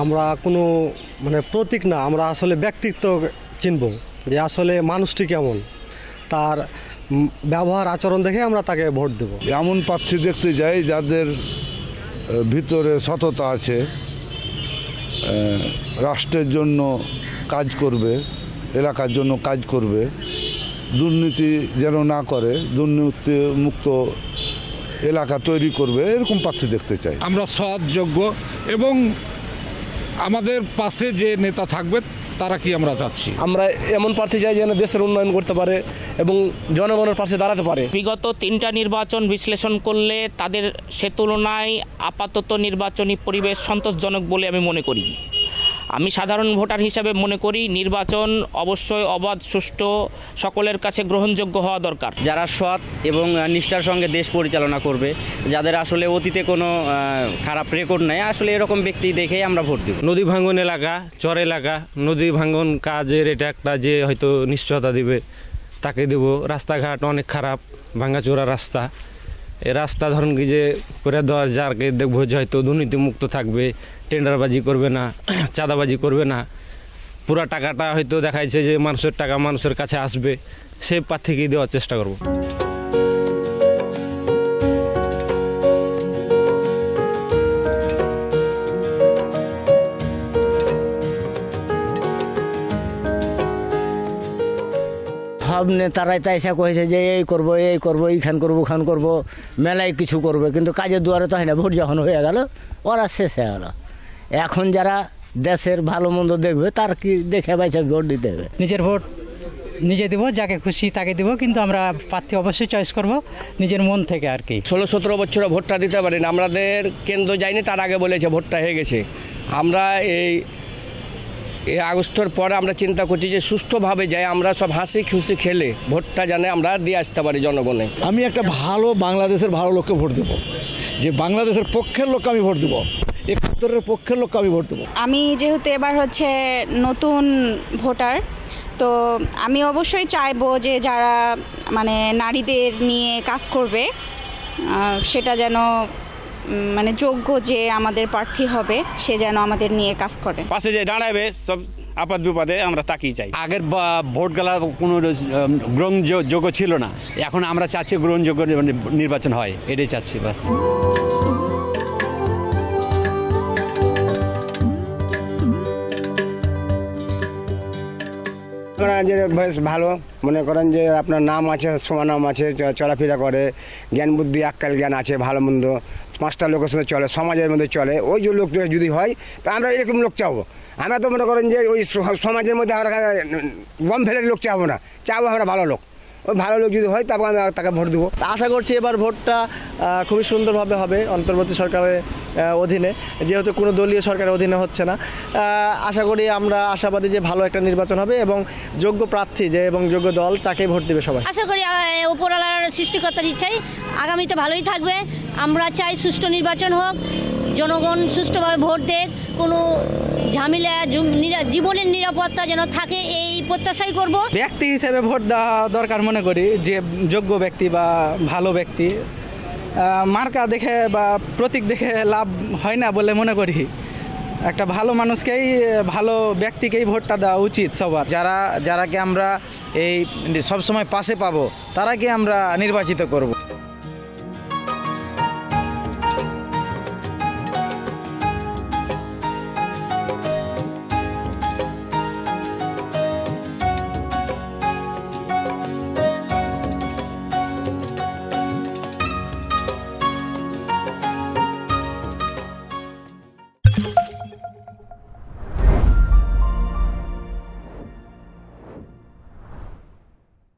আমরা কোনো প্রতীক না, আমরা আসলে ব্যক্তিত্ব চিনব যে আসলে মানুষটি কেমন, তার ব্যবহার আচরণ দেখে আমরা তাকে ভোট দেব। এমন প্রার্থী দেখতে যাই যাদের ভিতরে সততা আছে, রাষ্ট্রের জন্য কাজ করবে, এলাকার জন্য কাজ করবে, দুর্নীতি যেন না করে, দুর্নীতি মুক্ত এলাকা তৈরি করবে, এরকম প্রার্থী দেখতে চাই। আমরা সৎ, যোগ্য এবং আমাদের পাশে যে নেতা থাকবে তারা কি আমরা চাচ্ছি। আমরা এমন প্রার্থী চাই যেন দেশের উন্নয়ন করতে পারে এবং জনগণের পাশে দাঁড়াতে পারে। বিগত 3টা নির্বাচন বিশ্লেষণ করলে তাদের সে তুলনায় আপাতত নির্বাচনী পরিবেশ সন্তোষজনক বলে আমি মনে করি। আমি সাধারণ ভোটার হিসাবে মনে করি নির্বাচন অবশ্যই অবাধ, সুষ্ঠু, সকলের কাছে গ্রহণযোগ্য হওয়া দরকার। যারা সৎ এবং নিষ্ঠার সঙ্গে দেশ পরিচালনা করবে, যাদের আসলে অতীতে কোনো খারাপ রেকর্ড নেই, আসলে এরকম ব্যক্তি দেখেই আমরা ভোট দেব। নদী ভাঙ্গন এলাকা, চর এলাকা, নদী ভাঙ্গন কাজের এটা একটা যে হয়তো নিশ্চয়তা দিবে তাকে দেব। রাস্তাঘাট অনেক খারাপ, ভাঙ্গাচোরা রাস্তা, এই রাস্তা ধরুন কি যে করে দেওয়ার যারকে দেখবো যে হয়তো দুর্নীতিমুক্ত থাকবে, টেন্ডারবাজি করবে না, চাঁদাবাজি করবে না, পুরা টাকাটা হয়তো দেখাইছে যে মানুষের টাকা মানুষের কাছে আসবে, সে প্রার্থীকেই দেওয়ার চেষ্টা করব। সব নেতারাই তাই এসে কয়েছে যে এই করব, এইখান করবো, ওখান করবো, মেলায় কিছু করবে, কিন্তু কাজের দুয়ারে তো হয় না। ভোট যখন হয়ে গেল ওরা শেষ হয়ে গেল। এখন যারা দেশের ভালো মন্দ দেখবে তার কি দেখে বাইছে ভোট দিতে হবে। নিজের ভোট নিজে দেবো, যাকে খুশি তাকে দেবো, কিন্তু আমরা প্রার্থী অবশ্যই চয়েস করব নিজের মন থেকে আর কি। 16-17 বছর ভোটটা দিতে পারেন, আমাদের কেন্দ্র যায়নি, তার আগে বলেছে ভোটটা হয়ে গেছে। আমরা এই আগস্টের পরে আমরা চিন্তা করছি যে সুষ্ঠুভাবে যাই, আমরা সব হাসি খুশি খেলে ভোটটা জানে আমরা দিয়ে আসতে পারি জনগণে। আমি একটা ভালো বাংলাদেশের ভালো লোককে ভোট দেবো, যে বাংলাদেশের পক্ষের লোককে আমি ভোট দেবো, 71-এর পক্ষের লোককে আমি ভোট দেবো। আমি যেহেতু এবার নতুন ভোটার, তো আমি অবশ্যই চাইবো যে যারা নারীদের নিয়ে কাজ করবে সেটা যেন যোগ্য যে আমাদের প্রার্থী হবে সে যেন আমাদের নিয়ে কাজ করে, পাশে যে দাঁড়াবে সব আপাত বিপদে আমরা তাকেই চাই। আগের ভোটগুলা কোনো গ্রহণযোগ্য ছিল না, এখন আমরা চাচ্ছি গ্রহণযোগ্য নির্বাচন হয়, এটাই চাচ্ছি বাস। যে বেশ ভালো মনে করেন যে আপনার নাম আছে, সমানাম আছে, চলাফেরা করে, জ্ঞান বুদ্ধি আক্কাল জ্ঞান আছে, ভালো মন্দ 5টা লোকের সাথে চলে, সমাজের মধ্যে চলে, ওই যে লোক যদি হয় তা আমরা এরকম লোক চাবো। আমরা তো মনে করেন যে ওই সমাজের মধ্যে আমরা গম ফেলের লোক চাবো না, চাবো আমরা ভালো লোক। ওই ভালো লোক যদি হয় তারপর আমরা তাকে ভোট দেবো। আশা করছি এবার ভোটটা খুবই সুন্দরভাবে হবে অন্তর্বর্তী সরকারের অধীনে, যেহেতু কোনো দলীয় সরকারের অধীনে হচ্ছে না। আশা করি আমরা আশাবাদী যে ভালো একটা নির্বাচন হবে এবং যোগ্য প্রার্থী যে এবং যোগ্য দল তাকেই ভোট দেবে সবাই। আশা করি উপরওয়ালার সৃষ্টিকর্তার ইচ্ছাই আগামীতে ভালোই থাকবে। আমরা চাই সুষ্ঠু নির্বাচন হোক, জনগণ সুষ্ঠুভাবে ভোট দেয়, কোনো ঝামেলা জীবনের নিরাপত্তা যেন থাকে এই প্রত্যাশাই করব। ব্যক্তি হিসেবে ভোট দেওয়া দরকার মনে করি, যে যোগ্য ব্যক্তি বা ভালো ব্যক্তি। মার্কা দেখে বা প্রতীক দেখে লাভ হয় না বলে মনে করি। একটা ভালো মানুষকেই, ভালো ব্যক্তিকেই ভোটটা দেওয়া উচিত সবার। যারাকে আমরা এই সবসময় পাশে পাবো তারাকে আমরা নির্বাচিত করব।